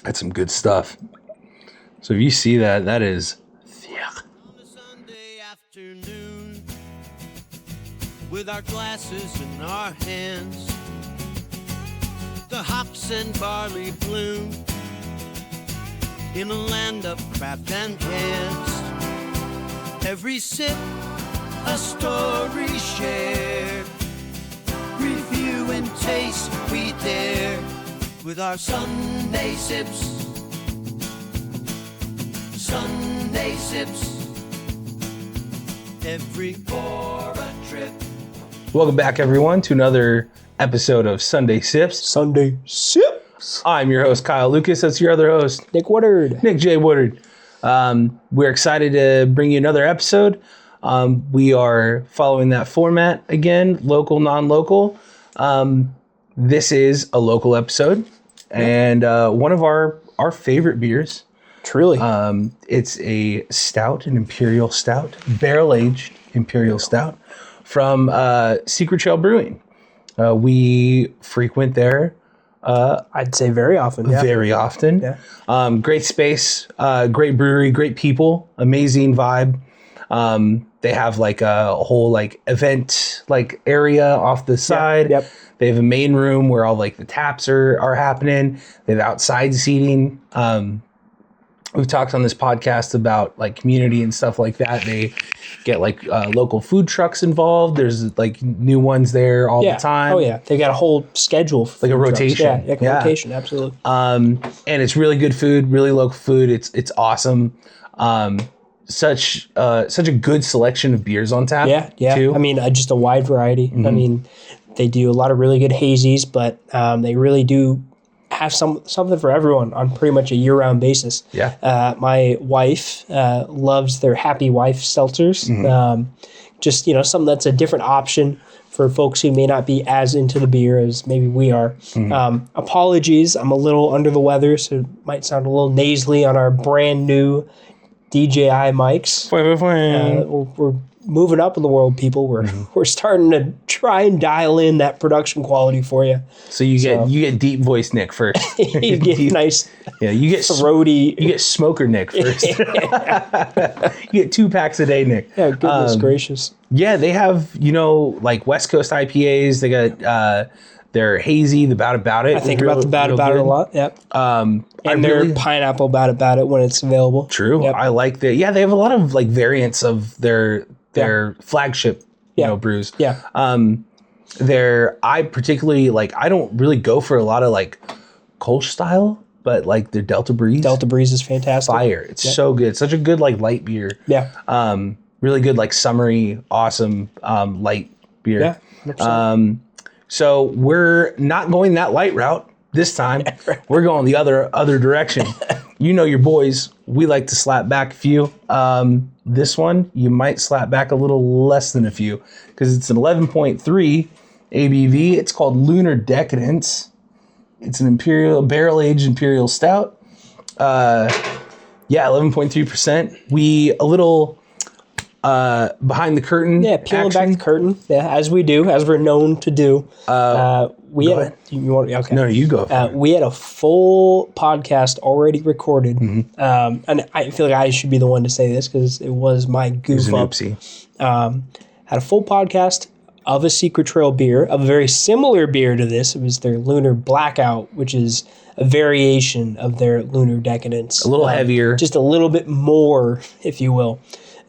That's some good stuff. So if you see that, that is thick. On a Sunday afternoon, with our glasses in our hands, the hops and barley bloom in a land of craft and cans. Every sip, a story shared. Review and taste we dare with our Sunday sips. Sunday sips. Every for a trip. Welcome back, everyone, to another episode of Sunday Sips. Sunday Sips. I'm your host, Kyle Lucas. That's your other host, Nick Woodard. Nick J. Woodard. We're excited to bring you another episode. We are following that format again, local, non-local. This is a local episode, and one of our favorite beers. Truly. It's a stout, an imperial stout, barrel-aged imperial stout from Secret Trail Brewing. We frequent there. I'd say very often. Yeah. Very often. Yeah. Great space, great brewery, great people, amazing vibe. They have like a whole like event like area off the side. Yep. They have a main room where all like the taps are happening. They have outside seating. We've talked on this podcast about like community and stuff like that. They get like local food trucks involved. There's like new ones there all the time. Oh yeah, they got a whole schedule for Like a food trucks. rotation. Yeah, rotation, absolutely. And it's really good food, really local food. It's awesome. Such a good selection of beers on tap. Yeah. Too. I mean, just a wide variety. Mm-hmm. I mean, they do a lot of really good hazies, but they really do have something for everyone on pretty much a year-round basis. Yeah. My wife loves their Happy Wife seltzers. Mm-hmm. Just, something that's a different option for folks who may not be as into the beer as maybe we are. Mm-hmm. Apologies, I'm a little under the weather, so it might sound a little nasally on our brand new DJI mics. We're moving up in the world, people. We're starting to try and dial in that production quality for you. So you get deep voice Nick first. You get nice, you get throaty. You get smoker Nick first. You get 2 packs a day, Nick. Yeah, goodness gracious. Yeah, they have like West Coast IPAs. They got their hazy, the About It. I think about the About It a lot. Yep. And their pineapple About It when it's available. True. Yep. I like that. Yeah, they have a lot of like variants of their flagship brews. Yeah. I particularly like, I don't really go for a lot of like Kolsch style, but like their Delta Breeze. Delta Breeze is fantastic. Fire. It's so good. Such a good like light beer. Yeah. Really good like summery, awesome light beer. Yeah. 100%. So we're not going that light route this time. We're going the other direction. You know your boys, we like to slap back a few. This one, you might slap back a little less than a few because it's an 11.3 ABV. It's called Lunar Decadence. It's an barrel-aged imperial stout. 11.3%. We a little behind the curtain. Yeah, peeling back the curtain. Yeah, as we're known to do. We had you want okay. No, you go. We had a full podcast already recorded, and I feel like I should be the one to say this because it was my goof up. Oopsie. Had a full podcast of a Secret Trail beer, a very similar beer to this. It was their Lunar Blackout, which is a variation of their Lunar Decadence. A little heavier. Just a little bit more, if you will.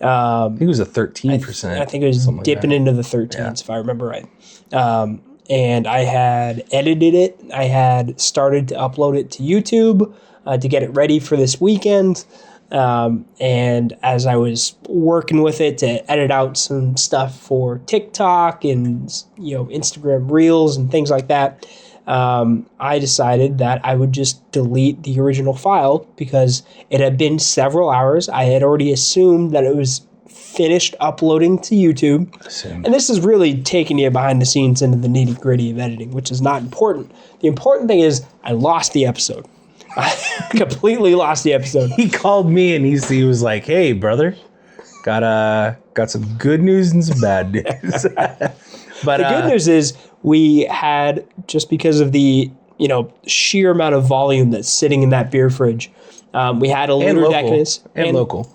I think it was a 13%. I think it was dipping into the 13s, if I remember right. And I had edited it. I had started to upload it to YouTube to get it ready for this weekend. And as I was working with it to edit out some stuff for TikTok and Instagram Reels and things like that, I decided that I would just delete the original file because it had been several hours. I had already assumed that it was finished uploading to YouTube. And this is really taking you behind the scenes into the nitty gritty of editing, which is not important. The important thing is I lost the episode. I completely lost the episode. He called me and he was like, "Hey, brother, got some good news and some bad news." But the good news is we had, just because of the sheer amount of volume that's sitting in that beer fridge. We had a Lunar Decadence. And local.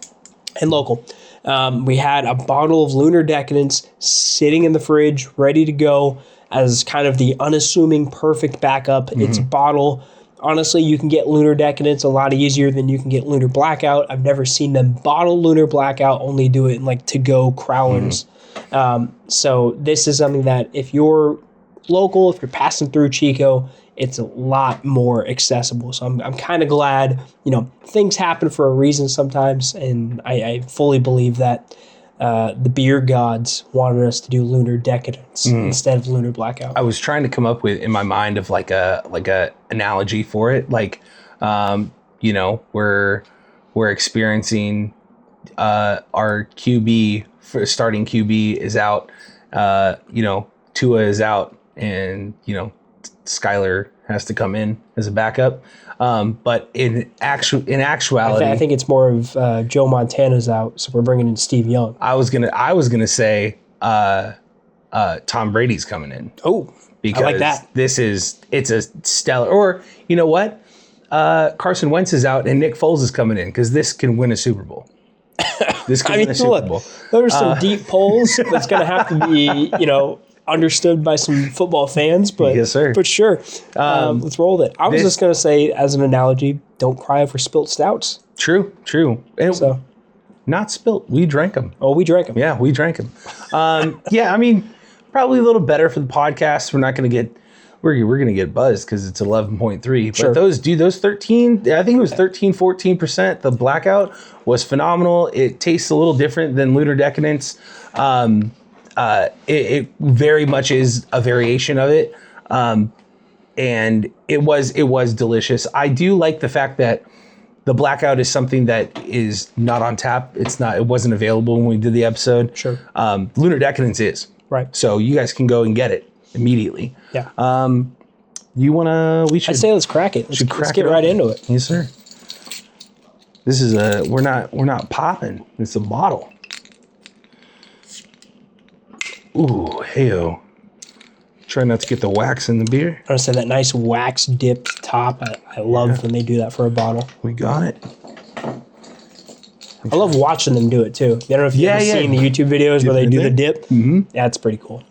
And local. We had a bottle of Lunar Decadence sitting in the fridge, ready to go as kind of the unassuming perfect backup. It's a bottle. Honestly, you can get Lunar Decadence a lot easier than you can get Lunar Blackout. I've never seen them bottle Lunar Blackout, only do it in like to-go crowlers. So this is something that if you're local, if you're passing through Chico, it's a lot more accessible. So I'm kind of glad, things happen for a reason sometimes. And I fully believe that the beer gods wanted us to do Lunar Decadence instead of Lunar Blackout. I was trying to come up with in my mind of like a analogy for it. Like, we're experiencing our QB for starting QB is out. Tua is out, and Skyler has to come in as a backup. But in actuality, I think it's more of Joe Montana's out, so we're bringing in Steve Young. I was gonna say Tom Brady's coming in. Oh, because I like that. It's a stellar. Or you know what? Carson Wentz is out and Nick Foles is coming in because this can win a Super Bowl. This can win a Super Bowl. Those are some deep polls that's going to have to be, understood by some football fans. But yes, sir. But sure, let's roll with it. I was just going to say, as an analogy, don't cry over spilt stouts. True. And so, not spilt. We drank them. Oh, we drank them. Yeah, we drank them. Probably a little better for the podcast. We're not going to get. We're going to get buzzed because it's 11.3. But sure. those 13, I think it was 14%. The Blackout was phenomenal. It tastes a little different than Lunar Decadence. It very much is a variation of it. And it was delicious. I do like the fact that the Blackout is something that is not on tap. It wasn't available when we did the episode. Sure. Lunar Decadence is. Right. So you guys can go and get it immediately. Yeah. We should. I'd say let's crack it. Let's get right into it. Yes, sir. This is we're not popping. It's a bottle. Ooh, heyo. Try not to get the wax in the beer. I want to say that nice wax dipped top. I love when they do that for a bottle. We got it. I love watching them do it too. I don't know if you've ever seen the YouTube videos where they do the dip. Mm-hmm. Yeah, it's pretty cool.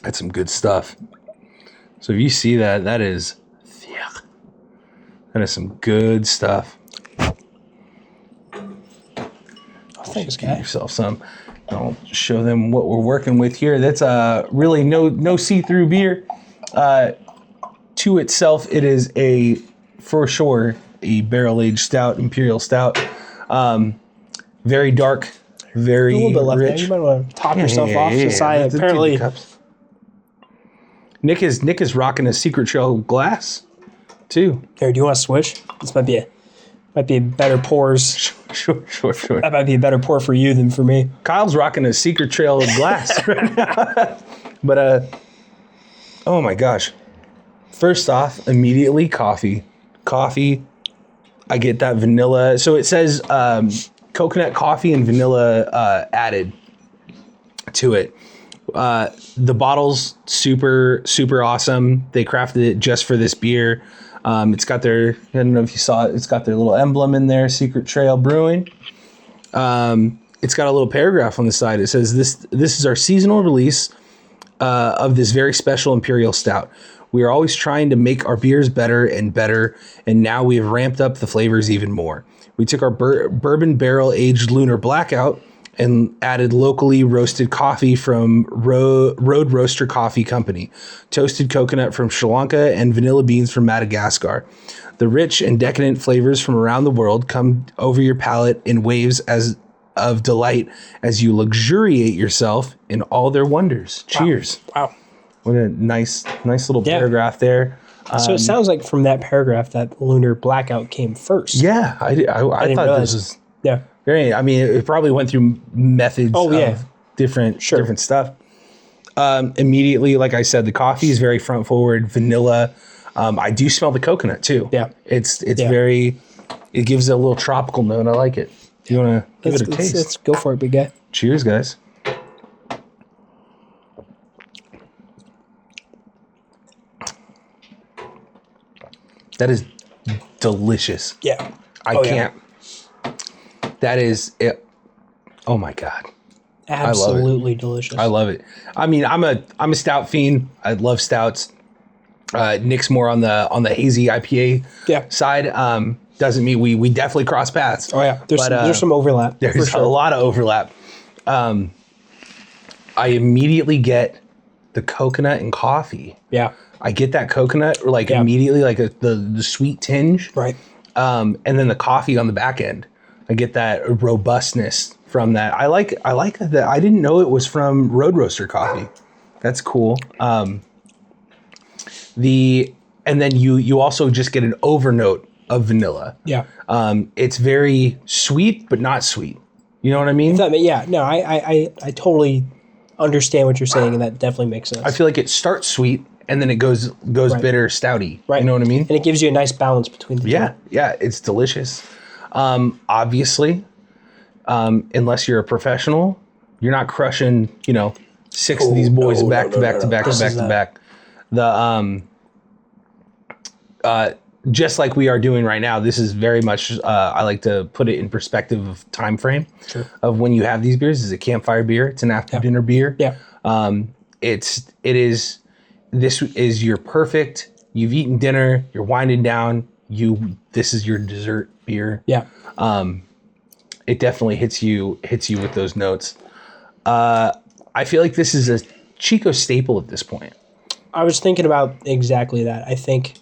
That's some good stuff. So if you see that, that is some good stuff. Thanks, Get guy. yourself some. I'll show them what we're working with here. That's really no see-through beer. To itself, it is for sure a barrel-aged stout, imperial stout. Very dark, very A little bit left there. rich. You might want to top yourself off. Since Let's do apparently the cups. Nick is rocking a Secret Trail glass too. Here, do you want to switch? This might be a better pours. Sure. That might be a better pour for you than for me. Kyle's rocking a Secret Trail glass right now. But oh my gosh. First off, immediately coffee. I get that vanilla. So it says coconut coffee and vanilla added to it. The bottle's super awesome. They crafted it just for this beer. It's got I don't know if you saw it, it's got their little emblem in there, Secret Trail Brewing. It's got a little paragraph on the side. It says, this is our seasonal release of this very special Imperial Stout. We are always trying to make our beers better, and now we have ramped up the flavors even more. We took our bourbon barrel-aged Lunar Blackout and added locally roasted coffee from Road Roaster Coffee Company, toasted coconut from Sri Lanka, and vanilla beans from Madagascar. The rich and decadent flavors from around the world come over your palate in waves of delight as you luxuriate yourself in all their wonders. Cheers. Wow. What a nice little paragraph there. So it sounds like from that paragraph that Lunar Blackout came first. Yeah, I thought this was very. I mean, it probably went through methods of different stuff. Immediately, like I said, the coffee is very front forward, vanilla. I do smell the coconut too. Yeah, it's very. It gives it a little tropical note. I like it. You want to give it a taste? Let's go for it, big guy. Cheers, guys. That is delicious. Yeah. I can't. That is it. Oh my God. Absolutely delicious. I love it. I mean, I'm a stout fiend. I love stouts. Nick's more on the hazy IPA side. Doesn't mean we definitely cross paths. Oh yeah. There's some overlap. There's a lot of overlap. I immediately get the coconut and coffee. Yeah. I get that coconut immediately, like the sweet tinge. Right. And then the coffee on the back end. I get that robustness from that. I like that. I didn't know it was from Road Roaster coffee. That's cool. And then you also just get an overnote of vanilla. Yeah. It's very sweet, but not sweet. You know what I mean? Yeah. No, I totally understand what you're saying, and that definitely makes sense. I feel like it starts sweet and then it goes bitter, stouty. Right. You know what I mean? And it gives you a nice balance between the two. Yeah, it's delicious. Obviously, unless you're a professional, you're not crushing, 6 of these boys back to back to back to back to back. Just like we are doing right now, this is very much, I like to put it in perspective of time frame of when you have these beers. This is a campfire beer. It's an after dinner beer. Yeah. This is your perfect, you've eaten dinner, you're winding down, this is your dessert beer. Yeah. It definitely hits you with those notes. I feel like this is a Chico staple at this point. I was thinking about exactly that. I think,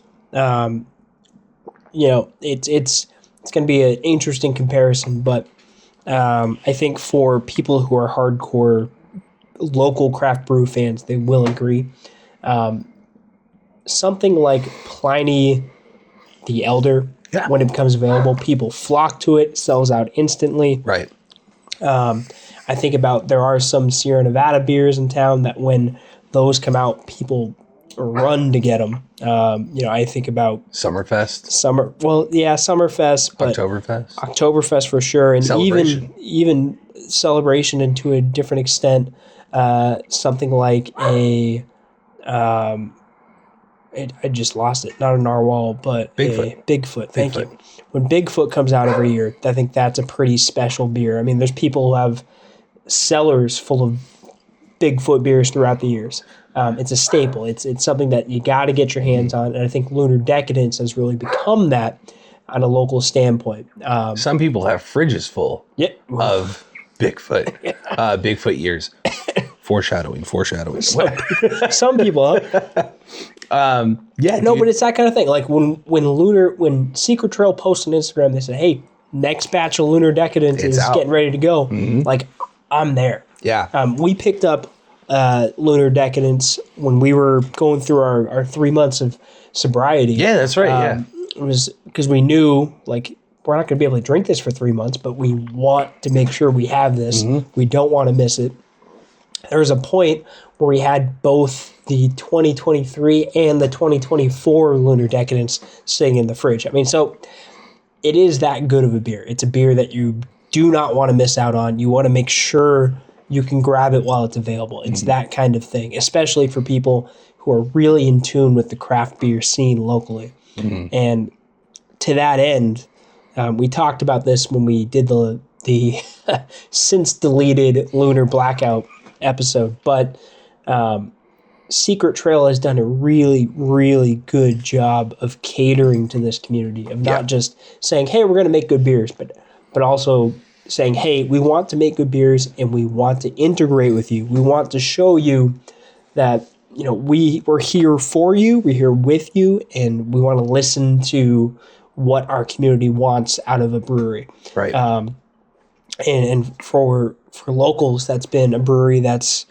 it's going to be an interesting comparison, but I think for people who are hardcore local craft brew fans, they will agree. Something like Pliny the Elder, when it becomes available, people flock to it, sells out instantly. Right. I think about, there are some Sierra Nevada beers in town that when those come out, people run to get them. I think about Summerfest. Summerfest, but Oktoberfest for sure, and even Celebration, and to a different extent, something like a. I just lost it. Not a narwhal, but Bigfoot. Thank you. When Bigfoot comes out every year, I think that's a pretty special beer. I mean, there's people who have cellars full of Bigfoot beers throughout the years. It's a staple. It's something that you got to get your hands on, and I think Lunar Decadence has really become that on a local standpoint. Some people have fridges full of Bigfoot, Bigfoot years. Foreshadowing. Some people, huh? But it's that kind of thing. Like when Secret Trail posts on Instagram, they say, "Hey, next batch of Lunar Decadence is getting ready to go." Mm-hmm. Like, I'm there. Yeah. We picked up Lunar Decadence when we were going through our 3 months of sobriety. Yeah, that's right. It was because we knew, like, we're not going to be able to drink this for 3 months, but we want to make sure we have this. Mm-hmm. We don't want to miss it. There was a point where we had both the 2023 and the 2024 Lunar Decadence sitting in the fridge. I mean, so it is that good of a beer. It's a beer that you do not want to miss out on. You want to make sure you can grab it while it's available. It's that kind of thing, especially for people who are really in tune with the craft beer scene locally. Mm-hmm. And to that end, we talked about this when we did the since deleted Lunar Blackout episode, but Secret Trail has done a really, really good job of catering to this community, of not just saying, "Hey, we're going to make good beers," but also saying, "Hey, we want to make good beers and we want to integrate with you. We want to show you that, we're here for you, we're here with you, and we want to listen to what our community wants out of a brewery." Right. And for locals, that's been a brewery that's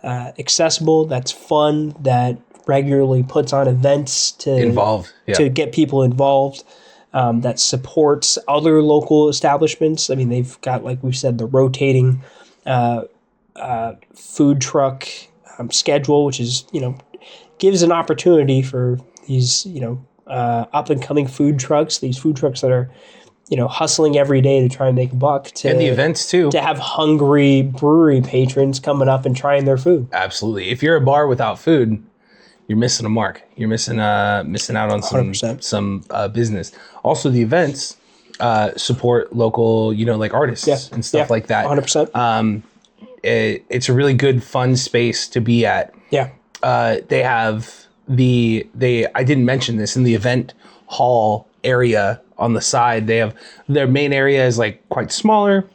accessible, that's fun, that regularly puts on events to get people involved, that supports other local establishments. I mean, they've got, like we've said, the rotating food truck schedule, which is, gives an opportunity for these, up and coming food trucks, these food trucks that are, hustling every day to try and make a buck. And the events too. To have hungry brewery patrons coming up and trying their food. Absolutely. If you're a bar without food, you're missing a mark. You're missing out on 100%. some business. Also, the events support local, like artists and stuff like that. 100%. It's a really good, fun space to be at. Yeah. They have I didn't mention this in the event hall area on the side. They have their main area is like quite smaller.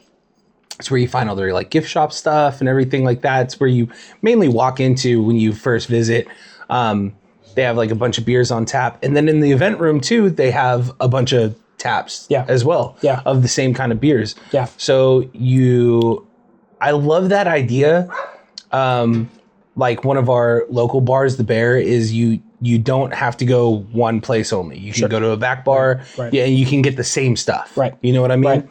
It's where you find all their like gift shop stuff and everything like that. It's where you mainly walk into when you first visit. They have like a bunch of beers on tap. And then in the event room too, they have a bunch of taps as well of the same kind of beers. Yeah. So I love that idea. Like one of our local bars, the Bear, is you don't have to go one place only. You can go to a back bar. Right. Yeah, and you can get the same stuff. Right. You know what I mean?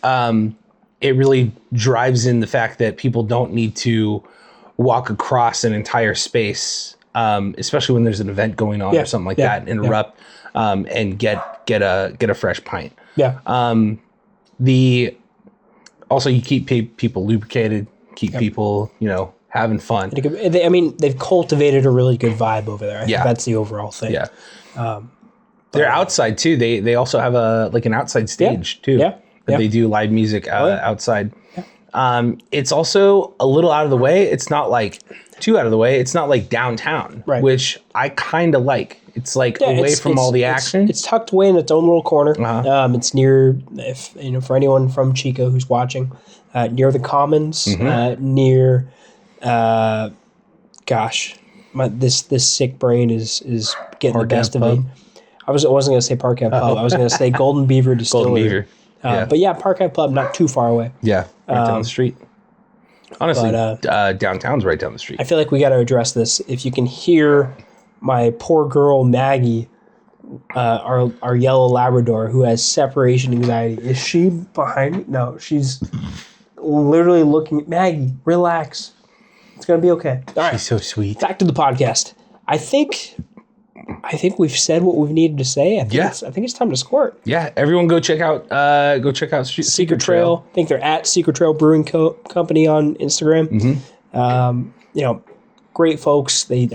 Right. It really drives in the fact that people don't need to walk across an entire space, especially when there's an event going on or something like that, and interrupt and get a fresh pint. Yeah. Also you keep people lubricated, keep people, having fun. They've cultivated a really good vibe over there. I think that's the overall thing. Yeah. They're outside too. They also have an outside stage too. Yeah. That they do live music outside. Yeah. It's also a little out of the way. It's not like too out of the way. It's not like downtown, which I kind of like. It's like away from all the action. It's tucked away in its own little corner. It's near, for anyone from Chico who's watching, near the Commons, near, this sick brain is getting the best of me. I wasn't going to say Park Ave Pub. I was going to say Golden Beaver Distillery. Golden Beaver. But yeah, Park Ave Pub, not too far away. Yeah, right down the street. Honestly, downtown's right down the street. I feel like we got to address this. If you can hear my poor girl Maggie, our yellow Labrador, who has separation anxiety, is she behind me? No, she's literally looking at Maggie. Relax, it's gonna be okay. All right, she's so sweet. Back to the podcast. I think we've said what we've needed to say. I think it's time to squirt. Yeah, everyone go check out Secret Trail. I think they're at Secret Trail Brewing Company on Instagram. Great folks. They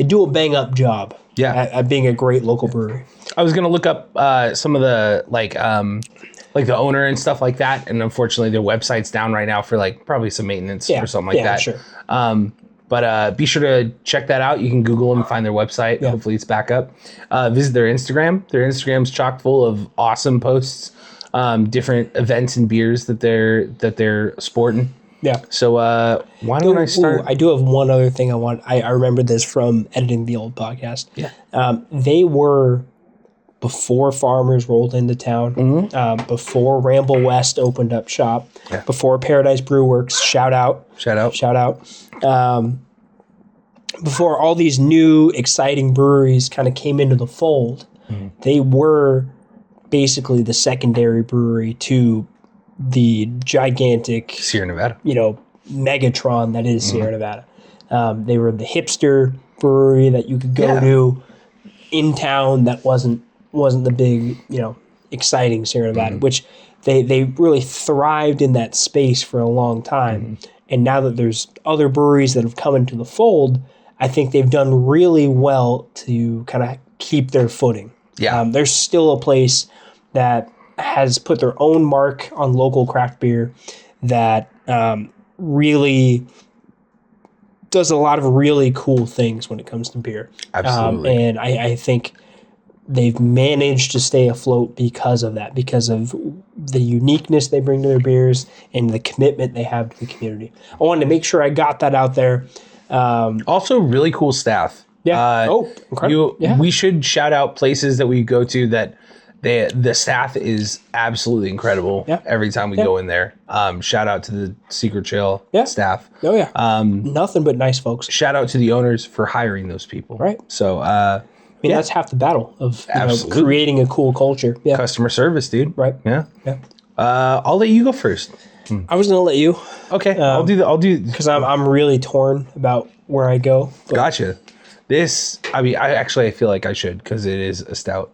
do a bang up job. At being a great local brewery. I was gonna look up some of the like the owner and stuff like that, and unfortunately their website's down right now for like probably some maintenance or something like that. Sure. But be sure to check that out. You can Google them and find their website. Yeah. Hopefully it's back up. Visit their Instagram. Their Instagram's chock full of awesome posts, different events and beers that they're sporting. Yeah. So why don't I start? I do have one other thing I want. I remember this from editing the old podcast. Yeah. They were before Farmers rolled into town, before Ramble West opened up shop, before Paradise Brew Works. Shout out. Before all these new exciting breweries kind of came into the fold, they were basically the secondary brewery to the gigantic Sierra Nevada, Megatron that is Sierra Nevada. They were the hipster brewery that you could go to in town that wasn't the big, exciting Sierra Nevada, which they really thrived in that space for a long time. And now that there's other breweries that have come into the fold, I think they've done really well to kind of keep their footing. Yeah. There's still a place that has put their own mark on local craft beer that really does a lot of really cool things when it comes to beer. Absolutely. And I think they've managed to stay afloat because of that, because of the uniqueness they bring to their beers and the commitment they have to the community. I wanted to make sure I got that out there. Also, really cool staff. Yeah. Incredible. We should shout out places that we go to that the staff is absolutely incredible every time we go in there. Shout out to the Secret Trail staff. Oh, yeah. Nothing but nice folks. Shout out to the owners for hiring those people. Right. So, that's half the battle of creating a cool culture. Yeah. Customer service, dude. Right. Yeah. I'll let you go first. I was gonna let you. Okay. I'll do because I'm really torn about where I go. Gotcha. This, I feel like I should because it is a stout.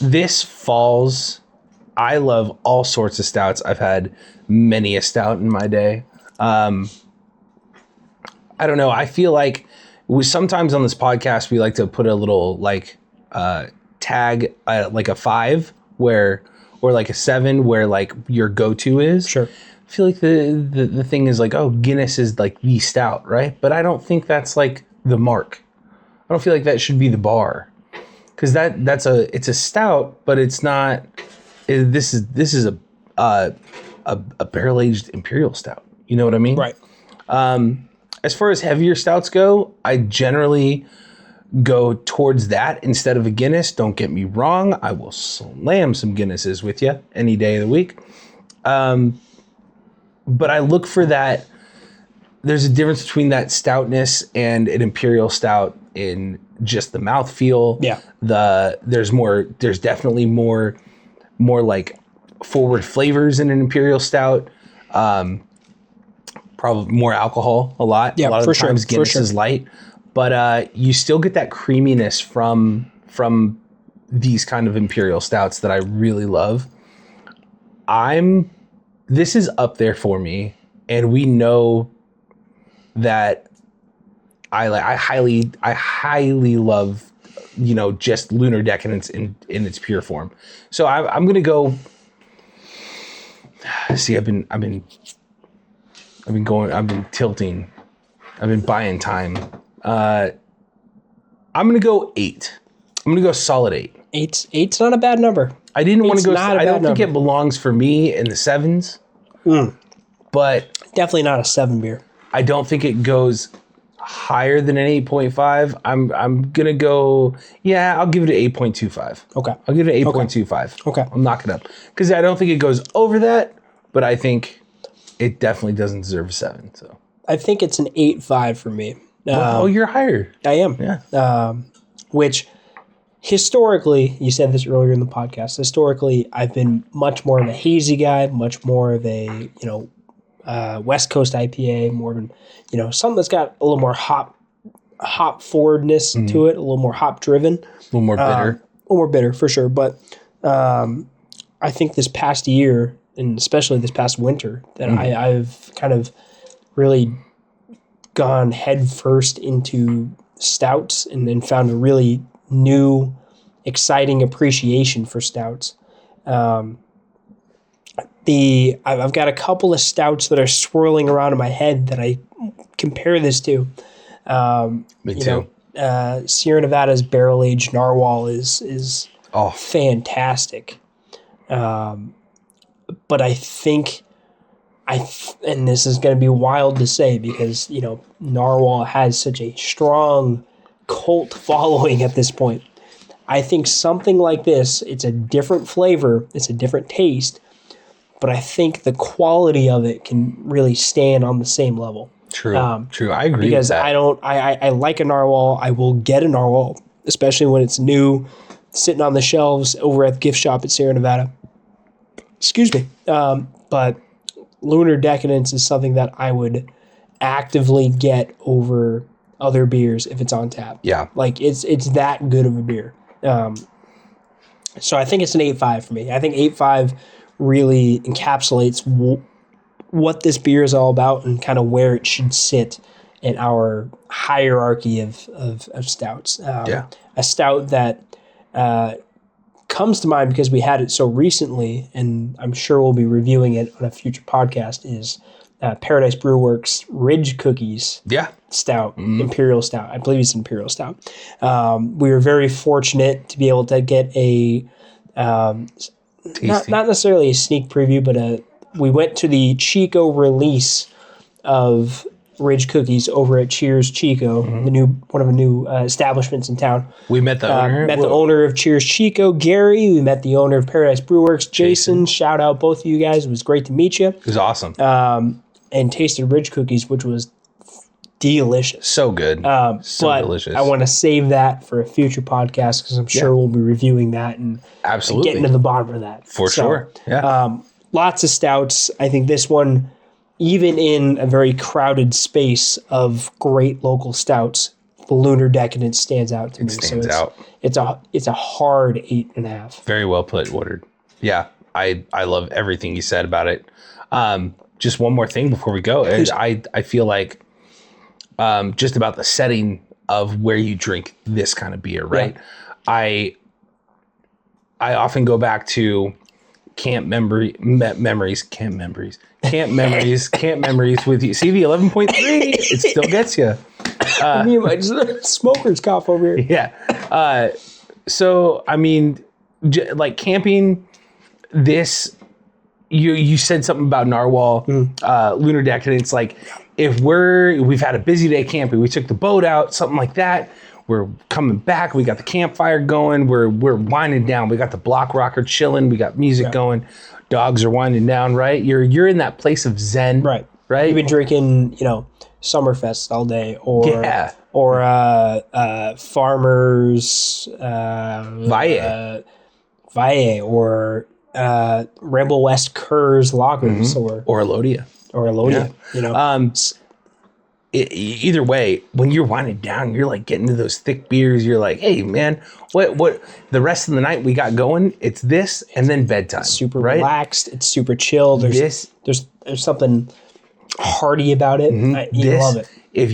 This falls. I love all sorts of stouts. I've had many a stout in my day. I don't know. I feel like sometimes on this podcast we like to put a little like tag like a 5 or like a 7 where like your go-to is. Sure. I feel like the thing is like, oh, Guinness is like the stout, right? But I don't think that's like the mark. I don't feel like that should be the bar, because it's a stout, but it's not. This is a barrel aged imperial stout. You know what I mean? Right. As far as heavier stouts go, I generally go towards that instead of a Guinness. Don't get me wrong. I will slam some Guinnesses with you any day of the week. But I look for that. There's a difference between that stoutness and an imperial stout in just the mouthfeel. Yeah. There's definitely more like forward flavors in an imperial stout. Probably more alcohol, a lot. Yeah, a lot of for the times sure, Guinness is light, but you still get that creaminess from these kind of imperial stouts that I really love. This is up there for me, and we know that I highly love, just Lunar Decadence in its pure form. So I'm gonna go. See, I've been tilting. I've been buying time. I'm gonna go 8. I'm gonna go solid 8. Eight's not a bad number. I didn't want to go. Not a I don't bad think number. it belongs for me in the 7s. But Definitely not a 7 beer. I don't think it goes higher than an 8.5. I'm gonna go. Yeah, I'll give it an 8.25. Okay. I'll give it an 8.25. Okay. I'll knock it up because I don't think it goes over that, but I think it definitely doesn't deserve a 7. So. I think it's an 8.5 for me. Oh, you're higher. I am. Yeah. Which historically, you said this earlier in the podcast, historically, I've been much more of a hazy guy, much more of a, West Coast IPA, more of an, something that's got a little more hop forwardness to it, a little more hop driven. A little more bitter. A little more bitter for sure. But I think this past year, and especially this past winter, that I've kind of really gone head first into stouts and then found a really new, exciting appreciation for stouts. I've got a couple of stouts that are swirling around in my head that I compare this to. Me too. Sierra Nevada's barrel aged narwhal is fantastic. But I think and this is going to be wild to say because, narwhal has such a strong cult following at this point. I think something like this, it's a different flavor, it's a different taste, but I think the quality of it can really stand on the same level. True. I agree because with that. I like a narwhal. I will get a narwhal, especially when it's new, sitting on the shelves over at the gift shop at Sierra Nevada. Excuse me. But Lunar Decadence is something that I would actively get over other beers if it's on tap. Yeah. Like it's that good of a beer. So I think it's an 8.5 for me. I think 8.5 really encapsulates what this beer is all about and kind of where it should sit in our hierarchy of stouts. A stout that comes to mind because we had it so recently, and I'm sure we'll be reviewing it on a future podcast, is Paradise Brew Works Ridge Cookies Stout, Imperial Stout. I believe it's Imperial Stout. We were very fortunate to be able to get a, not necessarily a sneak preview, but we went to the Chico release of Ridge Cookies over at Cheers Chico, one of the new establishments in town. We met the owner. The owner of Cheers Chico, Gary. We met the owner of Paradise Brew Works, Jason. Shout out both of you guys. It was great to meet you. It was awesome. And tasted Ridge Cookies, which was delicious. So good. But delicious. I want to save that for a future podcast because I'm sure we'll be reviewing that and getting to the bottom of that. For sure. Yeah. Lots of stouts. I think this one, even in a very crowded space of great local stouts, the Lunar Decadence stands out to me. Stands out. It's a hard 8.5. Very well put, Woodard. Yeah, I love everything you said about it. Just one more thing before we go. I feel like just about the setting of where you drink this kind of beer, right? Yeah. I often go back to camp memories with you. See the 11.3? It still gets you. Me and my smoker's cough over here. Yeah. So, I mean, like camping, this, you said something about Narwhal, Lunar Decadence. Like, if we've had a busy day camping, we took the boat out, something like that. We're coming back. We got the campfire going. We're winding down. We got the block rocker chilling. We got music going. Dogs are winding down. Right. You're in that place of zen. Right. Right. You've been drinking, Summerfest all day, or Farmers Valle, or Ramble West Kerr's lagers, or Elodia. Yeah. Either way, when you're winding down, you're like getting to those thick beers. You're like, hey man, what the rest of the night we got going? It's this and then bedtime. It's super relaxed. It's super chill. There's something hearty about it. You love it. If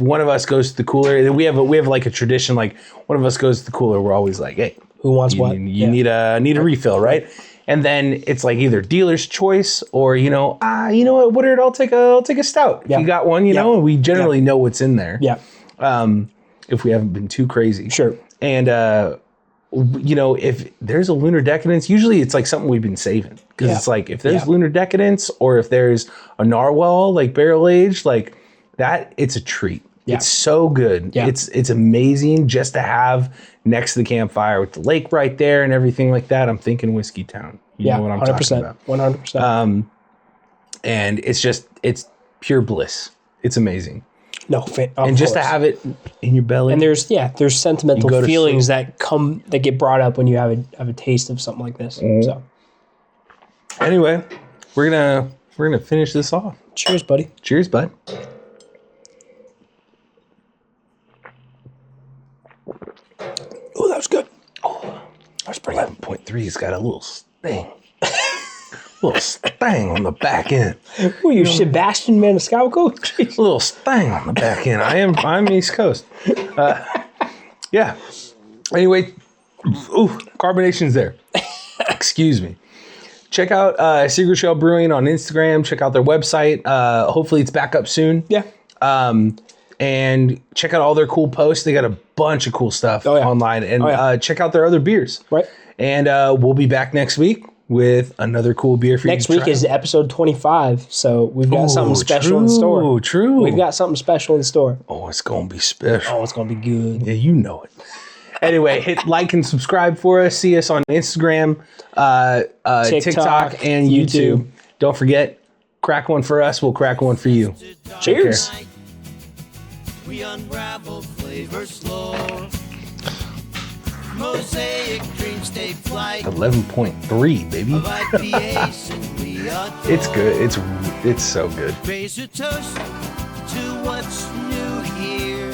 one of us goes to the cooler, we have like a tradition. Like one of us goes to the cooler, we're always like, hey, who wants what? You need a refill, right? And then it's like either dealer's choice or, you know what, Woodard, I'll take a stout. If you got one, you know, we generally know what's in there. Yeah. If we haven't been too crazy. Sure. And, if there's a Lunar Decadence, usually it's like something we've been saving. Because it's like, if there's Lunar Decadence or if there's a Narwhal, like barrel aged, like that, it's a treat. Yeah. It's so good. Yeah. It's amazing just to have next to the campfire with the lake right there and everything like that. I'm thinking Whiskey Town. You know what I'm 100%, talking about. 100%. And it's pure bliss. It's amazing. No, and just to have it in your belly. And there's sentimental feelings that get brought up when you have a taste of something like this. So anyway, we're gonna finish this off. Cheers, buddy. Cheers, bud. Oh, that was good. Oh, that's pretty 11.3. It's got a little sting. Little sting on the back end. Who are you, Sebastian Maniscalco? A little sting on the back end. I'm East Coast. Yeah. Anyway, carbonation's there. Excuse me. Check out Secret Shell Brewing on Instagram. Check out their website. Hopefully it's back up soon. Yeah. And check out all their cool posts. They got a bunch of cool stuff online. And check out their other beers. Right. And we'll be back next week with another cool beer for you to try. Next week is episode 25. So we've got something special in store. Oh, true. We've got something special in store. Oh, it's going to be special. Oh, it's going to be good. Yeah, you know it. Anyway, hit like and subscribe for us. See us on Instagram, TikTok, and YouTube. Don't forget, crack one for us. We'll crack one for you. Cheers. We unravel flavors lore. Mosaic dreams take flight. 11.3, baby. Of IPAs and we adore. It's good. It's so good. Raise a toast to what's new here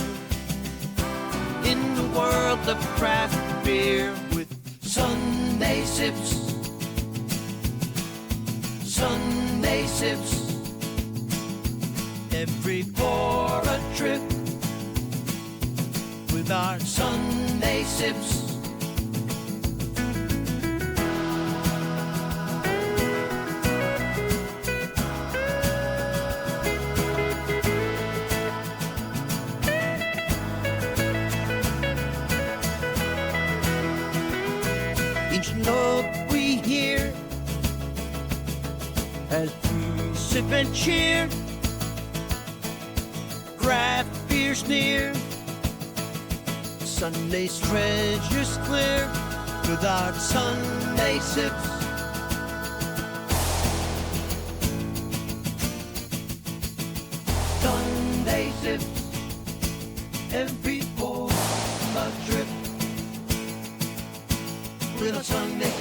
in the world of craft beer with Sunday sips. Sunday sips. Every pour a trip with our Sunday sips. Each note we hear as we sip and cheer. Craft beer's near. Sunday's treasures clear with our Sunday sips. Sunday sips. Every pour a drip with a Sunday.